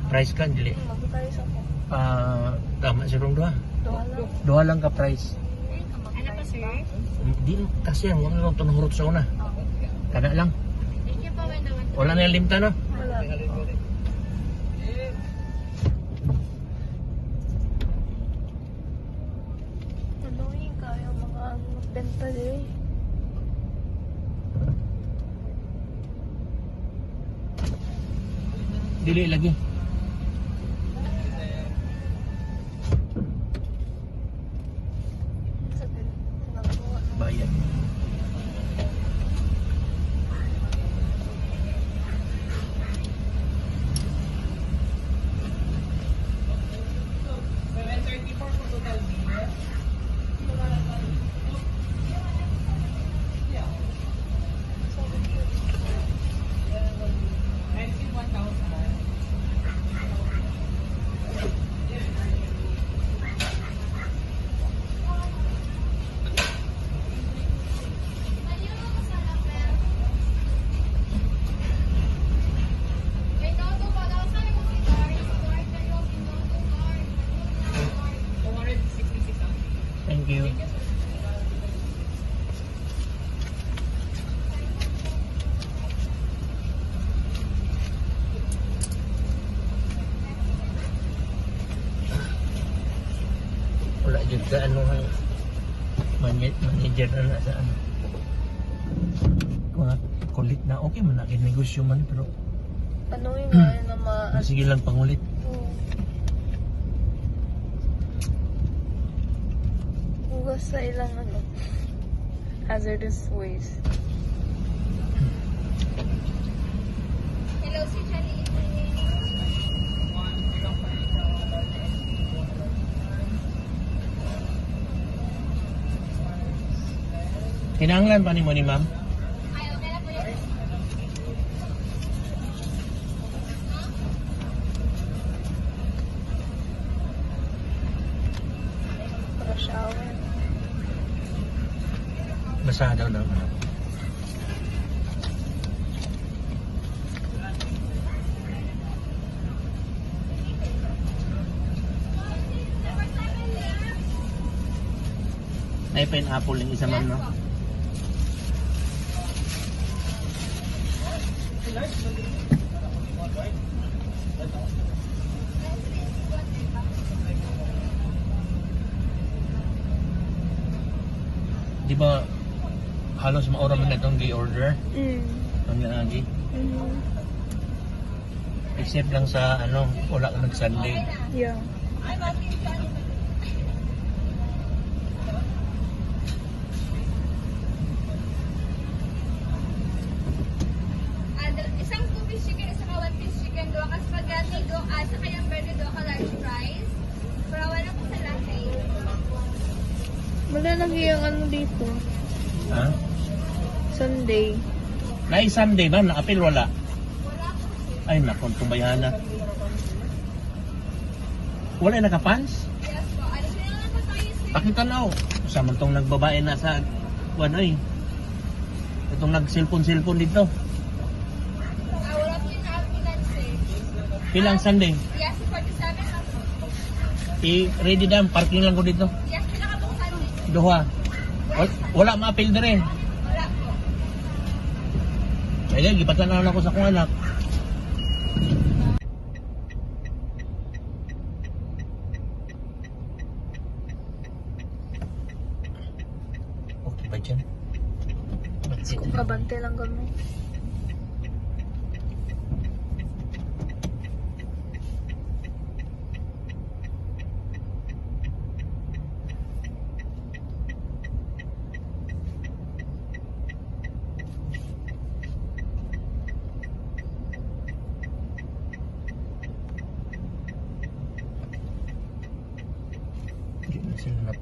Price ka, dili. Mag-price ako. Tama sigurong duha. Duha lang. Duha lang ka price. Ano pa, sir? Di kasi ang wala lang ito nahurot sa una. Kada lang. Thank you po, Wenda. Wala na yung limta, no? Wala. Annoying kayo mga magbenta din. Dili lagi. Bayad. Thank you. Wala juga ano manager na sa ano. Mga kulit na okay man na negosyo man pero Annoying kayo na sige lang pangulit. Hugas sa ilang ano, hazardous waste. Hello, si Charlie. Kinahanglan pa ni mo ni ma'am? Ay, okay na po yun. Para shower. Basa daw daw. Ay, pineapple yung isa ma'am, no? Di ba halos maura man na itong gi-order? Ang lagi. Except lang sa ano, wala ka nag-Sunday. Yeah. Isang 2-piece chicken, isang 1-piece chicken, 2 ka spaghetti, 2 sa kayang burger, 2 ka large fries. Pero wala po sa latte. Wala lagi yung ano dito. Ha? Sunday. Nay Sunday ba? Na-appeal wala? Wala po, sir. Ay naku, tumbayan na. Wala naka-pants? Yes po. Ano sila lang po tayo, sir? Pakita na ako. Sama tong nagbabae na sa ay. Itong nag-cellphone dito. Wala po yung na-appealan, sir. Pilang Sunday? Yes, 47 lang po. I-ready dam, parking lang ko dito. Yes, pinakabukasan, sir. Duha. Wala ma-appeal na rin. Wala po. Ay, gipatanaw na ako sa kong anak. Okay ba dyan? Kung kabante lang kami. Hindi na sila na...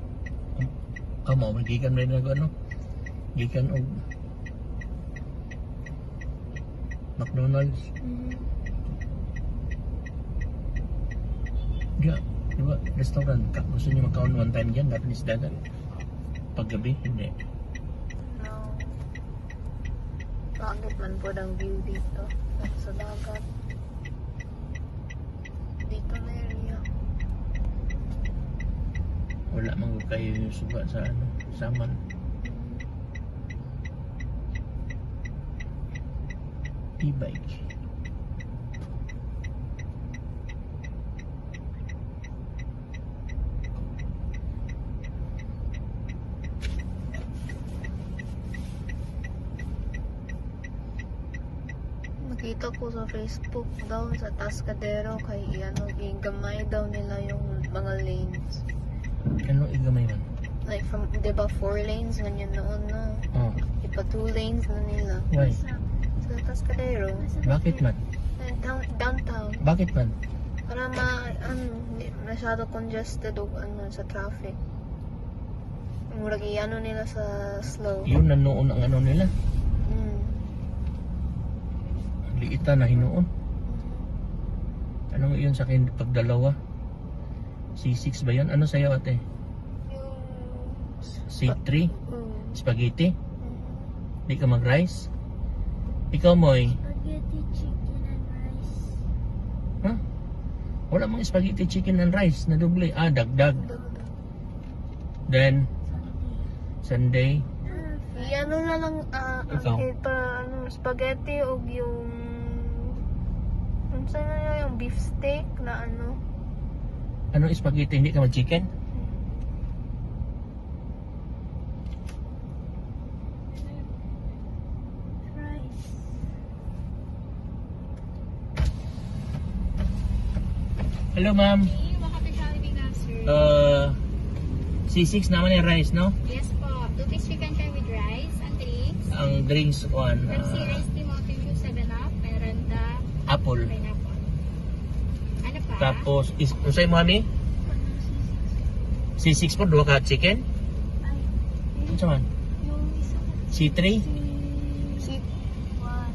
Kamo, may gikan rin na ano? Gikan o... McDonald's. Diba, restaurant ka. Gusto niyo magkaon one time dyan, dapat isdagan. Paggabi, hindi. No. Pangit man po ng view dito. Sa dagat. Wala man ko kayo yung suga sa ano, saman. E-bike. Nakita ko sa Facebook daw sa Tascadero kay ano, igamay daw nila yung mga lanes. Ano igamay man? Like from, di ba 4 lanes ganyan noon, no? Oh, Ipa 2 lanes na nila. why? Sa Tascadero. Bakit man? Downtown. Bakit man? Para hindi masyado congested o ano sa traffic. Murag iano nila sa slow. Yun na noon ang ano nila. Mm. Liita na hinuon. Ano yun sa akin pagdalawa? C6 ba yun? Ano sa'yo ate? Yung... C3? Mm. Spaghetti? Di ka mag-rice? Ikaw mo'y? Spaghetti, chicken, and rice. Ha? Wala mang spaghetti, chicken and rice na doble. Ah, dagdag. Then, Sunday. Iano na lang, Ikaw? spaghetti o yung... Ano na yung beef steak na ano? Ano spaghetti? Hindi ka mag-chicken? Rice. Hello ma'am. Makapit Jollibee na, sir. C6 naman yung rice, no? Yes po. 2-piece chicken curry with rice and drinks. Ang drinks one, Pepsi Iced Tea Mountain Dew 7-Up, Merenda, apple. pineapple. Ano pa? Tapos, usay mo kami? C6 po, dua ka chicken? Ano man? Yung isa. C3?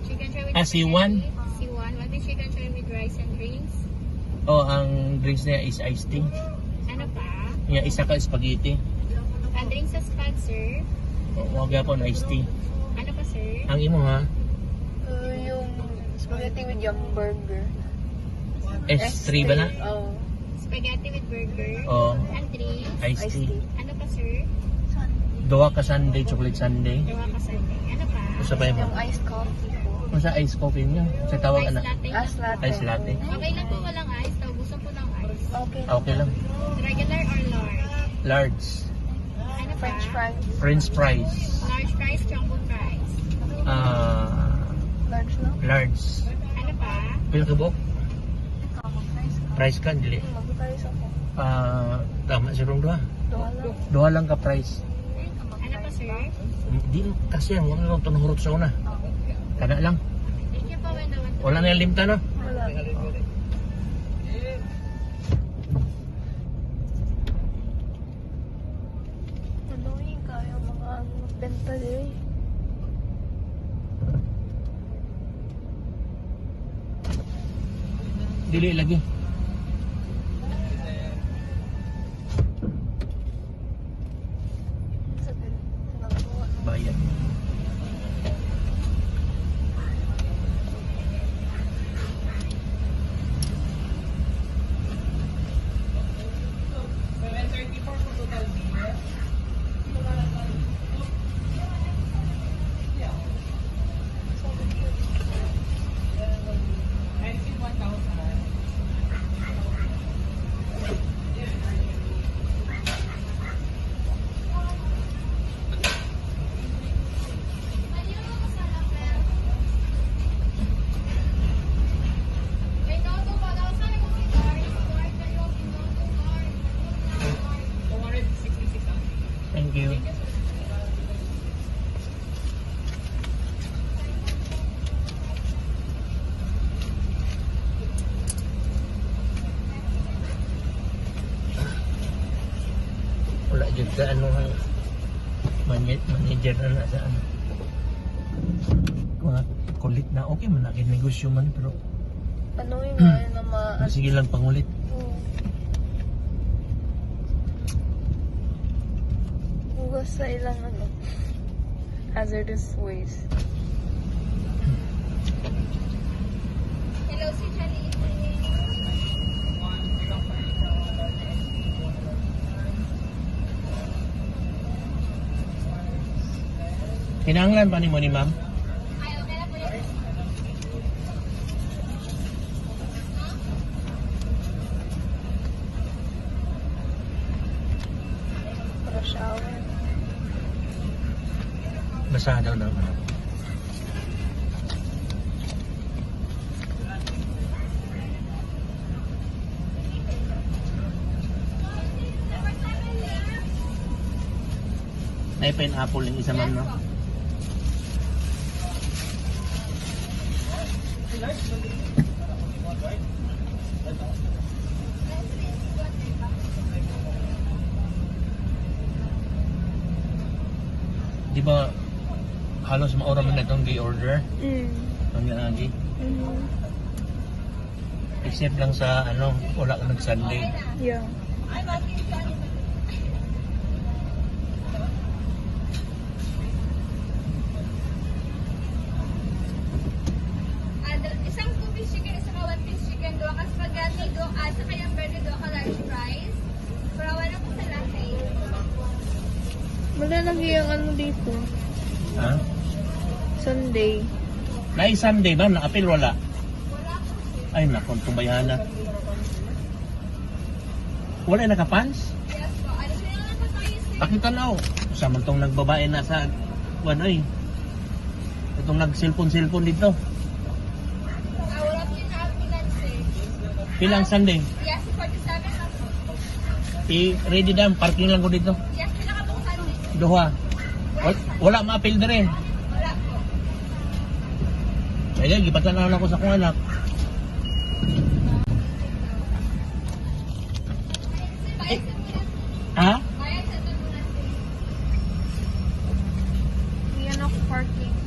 Chicken curry with Ah, C1? C1. 1-piece chicken curry with rice and drinks. O, ang drinks niya is iced tea. Ano pa? Yung isa ka spaghetti. Ang drinks sa spag, sir. O, huwag yapon iced tea. Ano pa, sir? Ang imo ha? Yung spaghetti with yum burger. S3 ba na? Oh. Spaghetti with burger. O, And drinks. iced Iced tea. tea. Ano pa, sir? Dua ka sundae, chocolate sundae. Gawa ka Sunday. Ano pa? Usa pa Yung mo? iced coffee po. Ano sa iced coffee niya? Sa tawag Ice na? latte. Ice latte. Ice latte. Okay lang po walang ice. Naubusan po ng ice. Okay. Okay lang. Regular or large? Large. Ano pa? French fries. French fries. Large fries, jumbo fries. Large lang. Large. Ano pa? Pila ka buok? Mag-fries ka. Price ka, dili. Mag-fries ako. Tama sirong dua. Doha lang. Dua lang ka price. Ano pa, sir? Di kasi ang wala lang tunong hurot sa una. Kana lang. Thank you po, Wendawan. Wala na yung limta, no? Wala. Annoying kayo mga magbenta din. Dili lagi. Sa nagawa. Bayan. Thank you. Wala dyan sa ano manager na sa ano. Mga kulit na okay man na negosyo man pero Annoying kayo na sige lang pangulit. Hugas sa ilang ano, hazardous waste. Hello, si Charlie. Kinahanglan pa ni mo ni ma'am? Ay, okay na po yun. Para shower. Basa daw na. May pineapple yung isa ma'am, no? Di ba halos maura man na itong gi-order? Ang lagi. Except lang sa ano, wala ka nag-Sunday. Yeah. Isang 2-piece chicken, isa ka 1-piece chicken, 2 ka spaghetti, 2 sa kayang burger, 2 ka large fries. Purawan na po sa latte. Wala lagi yung ano dito. Ha? Sunday. Nay Sunday ba? Na-apil wala? Wala po sir. Ay naku, tumbayana. Wala nakapans? Yes po. Ano sila lang po tayo sir? Pakita na ako. Samantong nagbabae na sa ano eh. Itong nag-cellphone dito. Wala po yung na-apilan sir. Pilang Sunday? Yes, 47 na po. I-ready dam, parking lang ko dito. Yes, pila ka pong Sunday. Duha. Wala ma-apil na rin. Wala po. Kaya gipatanaw ako sa kong anak. Bayad sa muna. Ha? Bayad sa muna sir. Yan ako parking.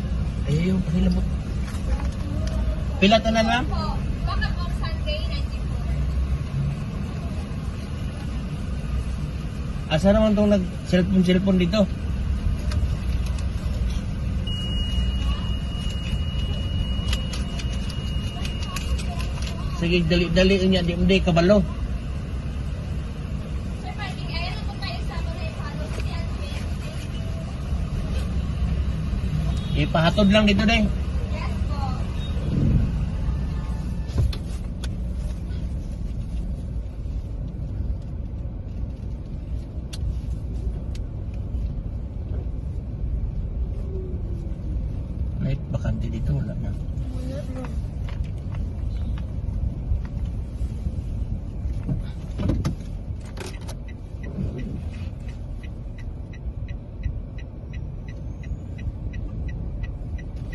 Ay, yung pakilabot. Pila ta na lang? Po. Baka po Sunday, 94. Asa naman itong nag-cellphone dito? Sige, dali niya, di kabalo. Sir, parking area na po tayo sa mga ipalo. Kasi ano Ipahatod lang dito deh. Yes po. May bakante dito, wala na. Wala na.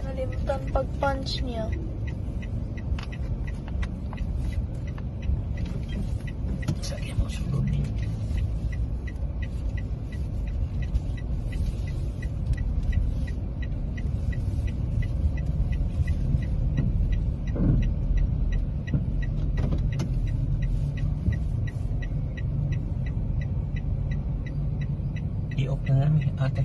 Nalimutan pag-punch niya. Sige mo sulod niyo. I-off na namin, ate.